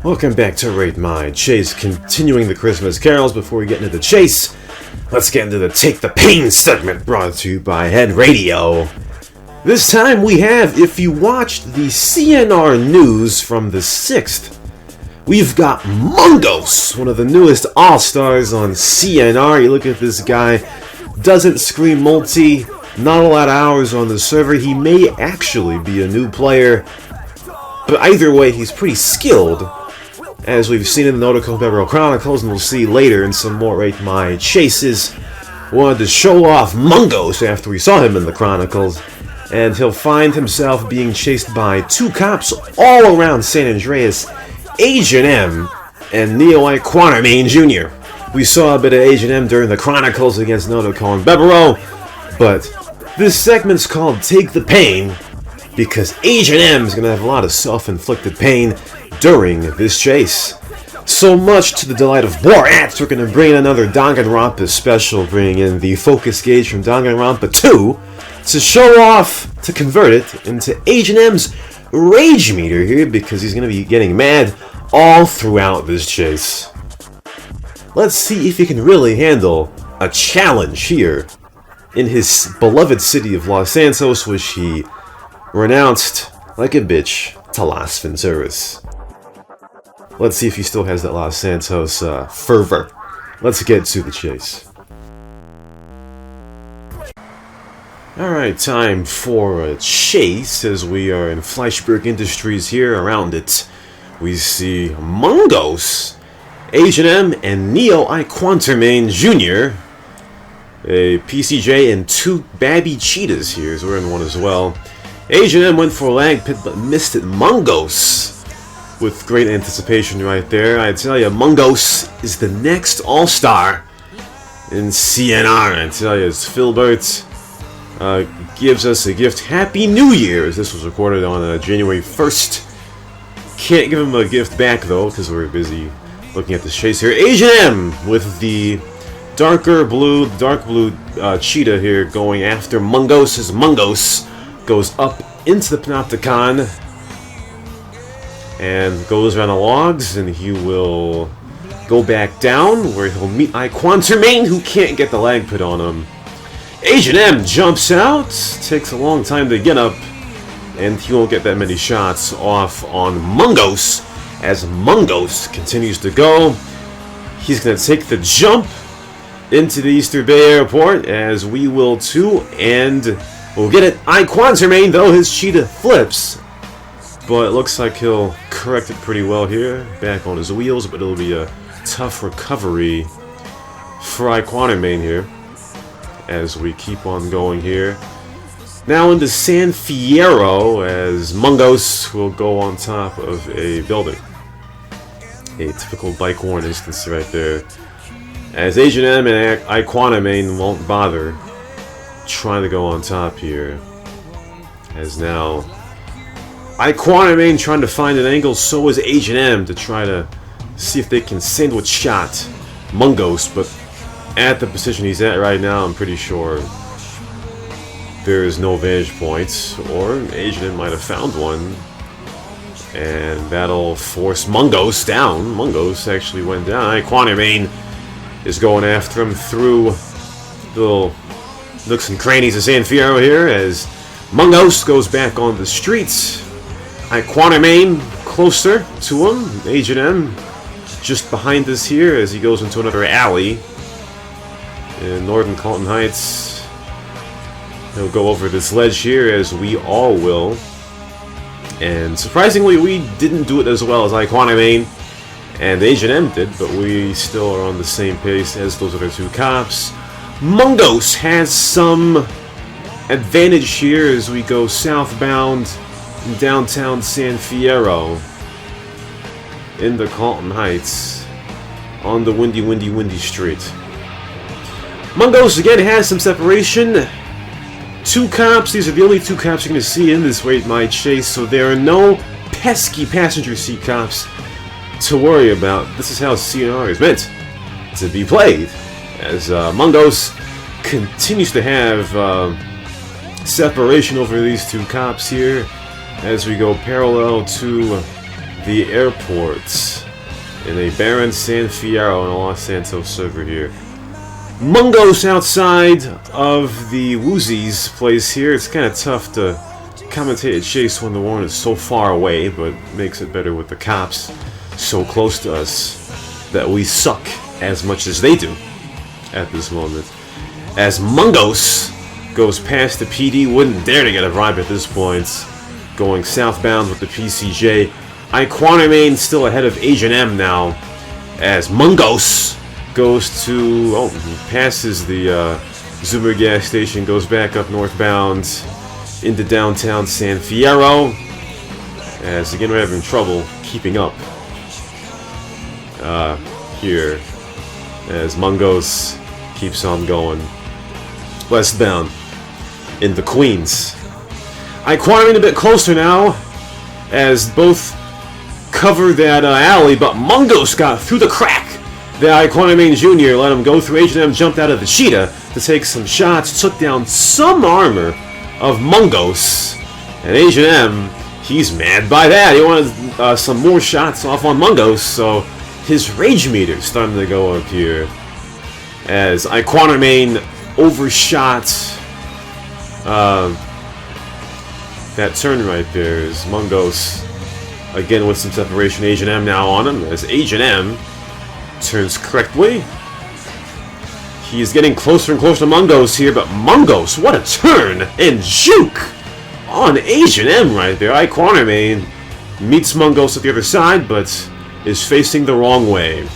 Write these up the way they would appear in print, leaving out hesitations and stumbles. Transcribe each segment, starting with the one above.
Welcome back to Rate My Chase, continuing the Christmas carols. Before we get into the chase, let's get into the Take the Pain segment brought to you by Head Radio. This time we have, if you watched the CnR news from the 6th, we've got Mungos, one of the newest all-stars on CnR. You look at this guy, doesn't scream multi, not a lot of hours on the server. He may actually be a new player, but either way, he's pretty skilled, as we've seen in the Nautical Beverell Chronicles, and we'll see later in some more Rate My Chases. Wanted to show off Mungos after we saw him in the Chronicles, and he'll find himself being chased by two cops all around San Andreas, Agent M and Neo Quatermain Jr. We saw a bit of Agent M during the Chronicles against Nautical and Beverell, but this segment's called Take the Pain, because Agent M is going to have a lot of self-inflicted pain during this chase. So much to the delight of Borat, we're going to bring in another Danganronpa special, bringing in the focus gauge from Danganronpa 2 to show off, to convert it into Agent M's rage meter here, because he's going to be getting mad all throughout this chase. Let's see if he can really handle a challenge here in his beloved city of Los Santos, which he renounced like a bitch to Las Venturas. Let's see if he still has that Los Santos fervor. Let's get to the chase. Alright, time for a chase as we are in Fleischberg Industries here. Around it, we see Mungos, Agent M, and Neo Quatermain Jr. A PCJ and two Babby Cheetahs here, so we're in one as well. Agent M went for a lag pit but missed it. Mungos with great anticipation right there. I tell you, Mungos is the next all-star in CnR. I tell you, as Philbert gives us a gift. Happy New Year, as this was recorded on January 1st. Can't give him a gift back though, because we're busy looking at this chase here. Agent M with the dark blue cheetah here going after Mungos, as Mungos goes up into the Panopticon and goes around the logs, and he will go back down where he'll meet Quatermain, who can't get the lag put on him. Agent M jumps out, takes a long time to get up, and he won't get that many shots off on Mungos as Mungos continues to go. He's going to take the jump into the Easter Bay Airport, as we will too, and we'll get it. Quatermain, though, his cheetah flips, but it looks like he'll correct it pretty well here, back on his wheels, but it'll be a tough recovery for Quatermain here, as we keep on going here. Now into San Fierro, as Mungos will go on top of a building. A typical bike worn instance right there, as Agent M and Quatermain won't bother trying to go on top here, as now Quatermain trying to find an angle, so is Agent M, to try to see if they can sandwich shot Mungos, but at the position he's at right now, I'm pretty sure there is no vantage point, or Agent M might have found one, and that'll force Mungos down. Mungos actually went down. Quatermain is going after him through the little nooks and crannies of San Fierro here, as Mungos goes back on the streets. Quatermain closer to him. Agent M just behind us here as he goes into another alley in Northern Colton Heights. He'll go over this ledge here, as we all will. And surprisingly, we didn't do it as well as Quatermain and Agent M did, but we still are on the same pace as those other two cops. Mungos has some advantage here as we go southbound in downtown San Fierro into Colton Heights on the windy street. Mungos again has some separation. Two cops, these are the only two cops you're going to see in this Rate My Chase, so there are no pesky passenger seat cops to worry about. This is how CnR is meant to be played, as Mungos continues to have separation over these two cops here as we go parallel to the airport in a barren San Fierro in a Los Santos server here. Mungos outside of the Woozies place here. It's kind of tough to commentate a chase when the warren is so far away, but makes it better with the cops so close to us that we suck as much as they do at this moment. As Mungos goes past the PD, wouldn't dare to get a bribe at this point. Going southbound with the PCJ. Quatermain still ahead of H&M now. As Mungos goes to... oh, he passes the Zoomer gas station, goes back up northbound into downtown San Fierro. As again, we're having trouble keeping up here. As Mungos keeps on going westbound into Queens. Quatermain a bit closer now, as both cover that alley, but Mungos got through the crack. The Quatermain Jr. let him go through. H&M jumped out of the cheetah to take some shots, took down some armor of Mungos. And H&M, he's mad by that. He wanted some more shots off on Mungos, so his rage meter's starting to go up here. As Quatermain overshot that turn right there. As Mungos, again with some separation, H&M now on him. As H&M turns correctly. He's getting closer and closer to Mungos here, but Mungos, what a turn and juke on H&M right there. Quatermain meets Mungos at the other side, but is facing the wrong way.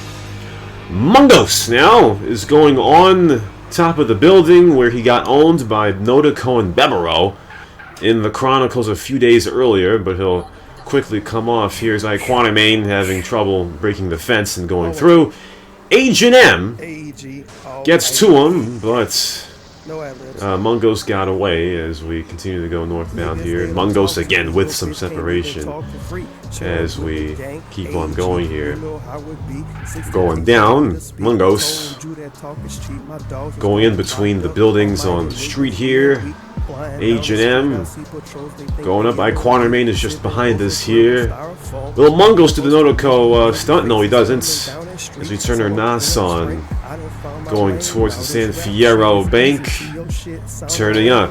Mungos now is going on top of the building where he got owned by Nodako and Bebero in the Chronicles a few days earlier, but he'll quickly come off. Here's Quatermain having trouble breaking the fence and going through. H&M gets to him, but Mungos got away as we continue to go northbound here. And Mungos again with some separation as we keep on going here. Going down, Mungos going in between the buildings on the street here. H&M going up. Quatermain is just behind us here. Will Mungos do the Nodako stunt? No, he doesn't. As we turn our NAS on, going towards the San Fierro Bank, turning up.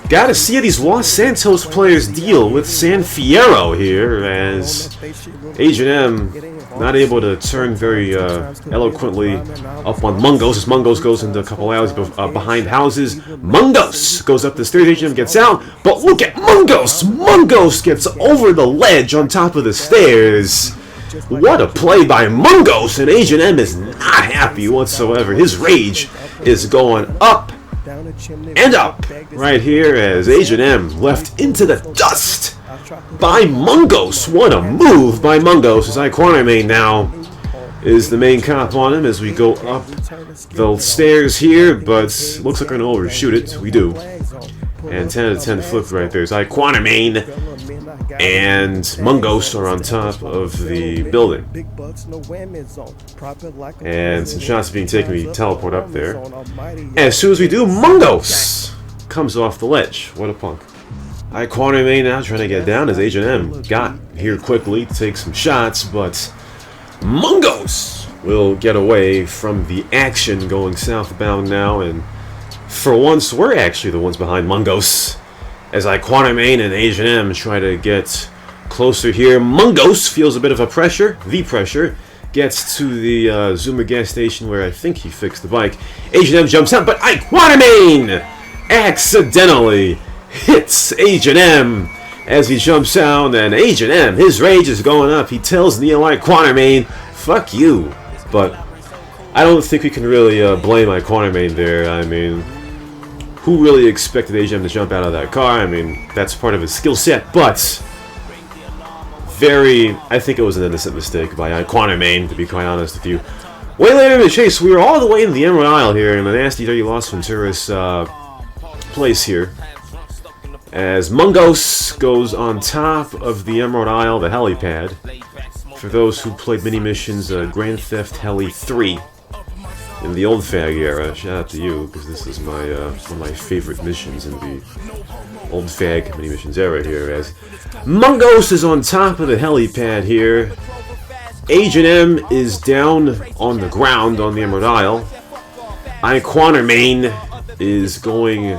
Gotta see how these Los Santos players deal with San Fierro here, as H&M not able to turn very eloquently up on Mungos, as Mungos goes into a couple alleys behind houses. Mungos goes up the stairs, H&M gets out, but look at Mungos! Mungos gets over the ledge on top of the stairs. What a play by Mungos, and H&M is not happy whatsoever. His rage is going up and up right here as H&M left into the dust by Mungos. What a move by Mungos, as Quatermain now is the main cop on him as we go up the stairs here, but looks like we're going to overshoot it. We do. And 10 out of 10 flipped right there. Quatermain and Mungos are on top of the building. And some shots being taken, we teleport up there. As soon as we do, Mungos comes off the ledge. What a punk. Quatermain now trying to get down as H&M got here quickly to take some shots, but Mungos will get away from the action going southbound now, and for once, we're actually the ones behind Mungos. As Quatermain and H&M try to get closer here. Mungos feels a bit of a pressure. The pressure gets to the Zoomer gas station where I think he fixed the bike. H&M jumps out, but Quatermain accidentally hits H&M as he jumps out. And H&M, his rage is going up. He tells Quatermain, "Fuck you." But I don't think we can really blame Quatermain there. I mean, who really expected H&M to jump out of that car? I mean, that's part of his skill set, but I think it was an innocent mistake by Quatermain, to be quite honest with you. Way later in the chase, we were all the way in the Emerald Isle here, in the nasty, dirty Las Venturas place here. As Mungos goes on top of the Emerald Isle, the helipad. For those who played mini missions, Grand Theft Heli 3. in the old fag era. Shout out to you, because this is my one of my favorite missions in the old fag mini missions era here. As Mungos is on top of the helipad here. H&M is down on the ground on the Emerald Isle. Quatermain is going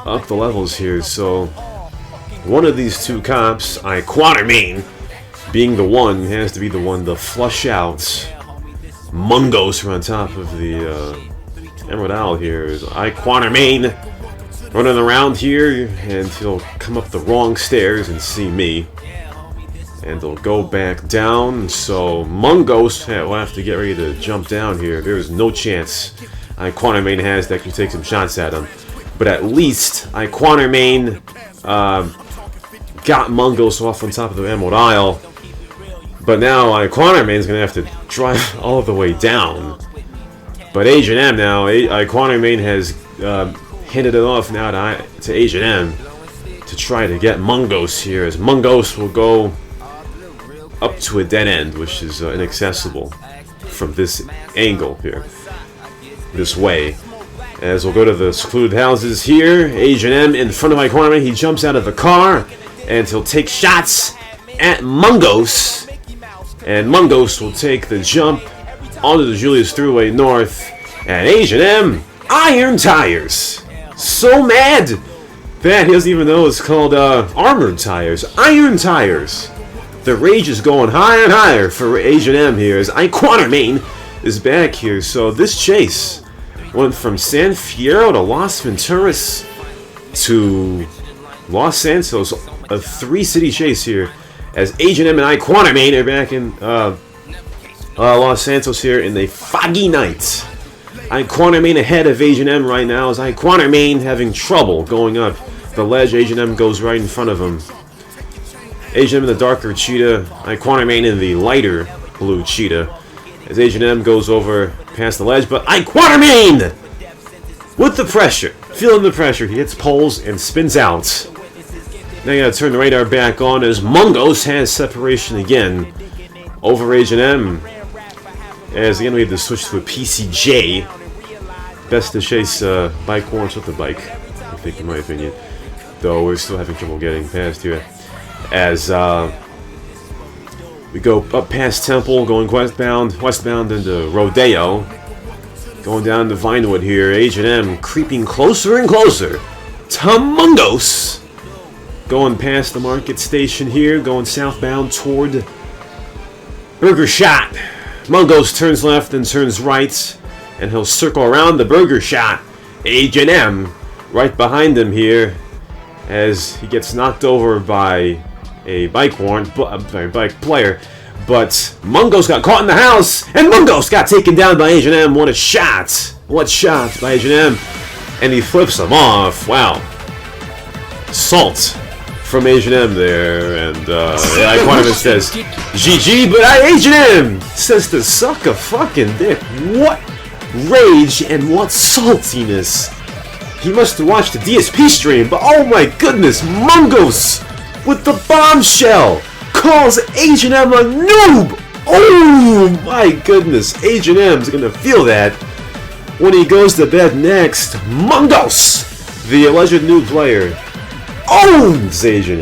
up the levels here, so one of these two cops, Quatermain, being the one, has to be the one to flush out Mungos from on top of the Emerald Isle here. Is Quatermain running around here, and he'll come up the wrong stairs and see me. And they'll go back down, so Mungos will have to get ready to jump down here. There's no chance Quatermain has that can take some shots at him. But at least Quatermain got Mungos off on top of the Emerald Isle. But now Quatermain's going to have to drive all the way down. But H&M now, Quatermain has handed it off now to H&M to try to get Mungos here, as Mungos will go up to a dead end, which is inaccessible from this angle here, this way. As we'll go to the secluded houses here, H&M in front of Quatermain, he jumps out of the car, and he'll take shots at Mungos, and Mungos will take the jump onto the Julius Thruway North, and H&M, iron tires! So mad that he doesn't even know it's called armored tires, iron tires! The rage is going higher and higher for H&M here, as Quatermain is back here. So this chase went from San Fierro to Las Venturas to Los Santos, a 3-city chase here, as H&M and Quatermain are back in Los Santos here in a foggy night. Quatermain ahead of H&M right now, as Quatermain having trouble going up the ledge. H&M goes right in front of him. H&M in the darker cheetah, Quatermain in the lighter blue cheetah, as H&M goes over past the ledge, but Quatermain with the pressure, feeling the pressure, he hits poles and spins out. Now you gotta turn the radar back on, as Mungos has separation again over H&M, as again we have to switch to a PCJ. Best to chase bike warrants with the bike, I think, in my opinion, though we're still having trouble getting past here. As we go up past Temple, going westbound into Rodeo, going down to Vinewood here, H&M creeping closer and closer to Mungos, going past the market station here, going southbound toward Burger Shot. Mungos turns left and turns right, and he'll circle around the Burger Shot. H&M right behind him here, as he gets knocked over by a bike warrant, bike player, but Mungos got caught in the house, and Mungos got taken down by H&M. What shot by H&M, and he flips him off. Wow, salt from H&M there, and Quatermain says GG, but H&M says to suck a fucking dick. What rage and what saltiness. He must have watched the DSP stream, but oh my goodness, Mungos with the bombshell calls H&M a noob! Oh my goodness, H&M's gonna feel that when he goes to bed next. Mungos, the alleged new player, owns H&M.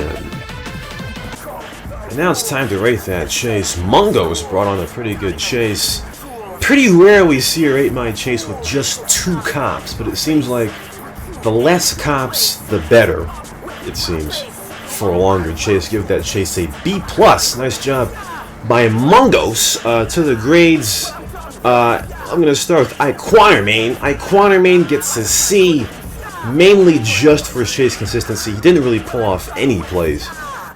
And now it's time to rate that chase. Mungos brought on a pretty good chase. Pretty rare we see a 8-mile chase with just 2 cops, but it seems like the less cops, the better, it seems, for a longer chase. Give that chase a B+. Nice job by Mungos. To the grades, I'm going to start with Quatermain. Quatermain gets a C, mainly just for his chase consistency. He didn't really pull off any plays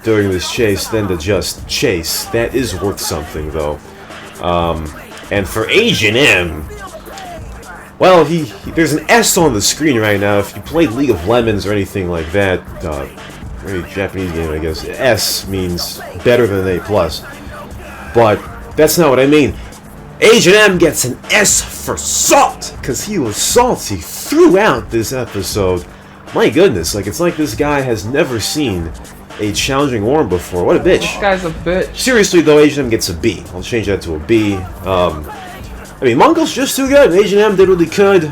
during this chase than to just chase. That is worth something, though. And for H&M, well, there's an S on the screen right now. If you played League of Lemons or anything like that, very Japanese game, I guess, S means better than an A+. But that's not what I mean. H&M gets an S for salt, because he was salty throughout this episode. My goodness, it's like this guy has never seen a challenging worm before. What a bitch. This guy's a bitch. Seriously though, H&M gets a B. I'll change that to a B. I mean, Mungos just too good. H&M did what he could.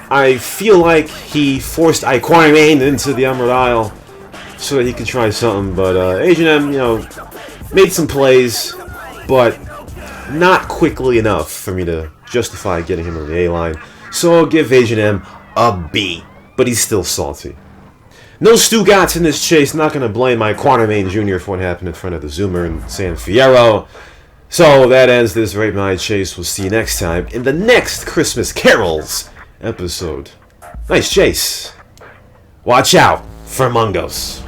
I feel like he forced Quatermain into the Emerald Isle so that he could try something, but H&M, you know, made some plays, but not quickly enough for me to justify getting him on the A-line. So I'll give H&M a B, but he's still salty. No Stugats in this chase. Not going to blame Quatermain Jr. for what happened in front of the Zoomer and San Fierro. So that ends this Rate My Chase. We'll see you next time in the next Christmas Carols episode. Nice chase. Watch out for Mungos.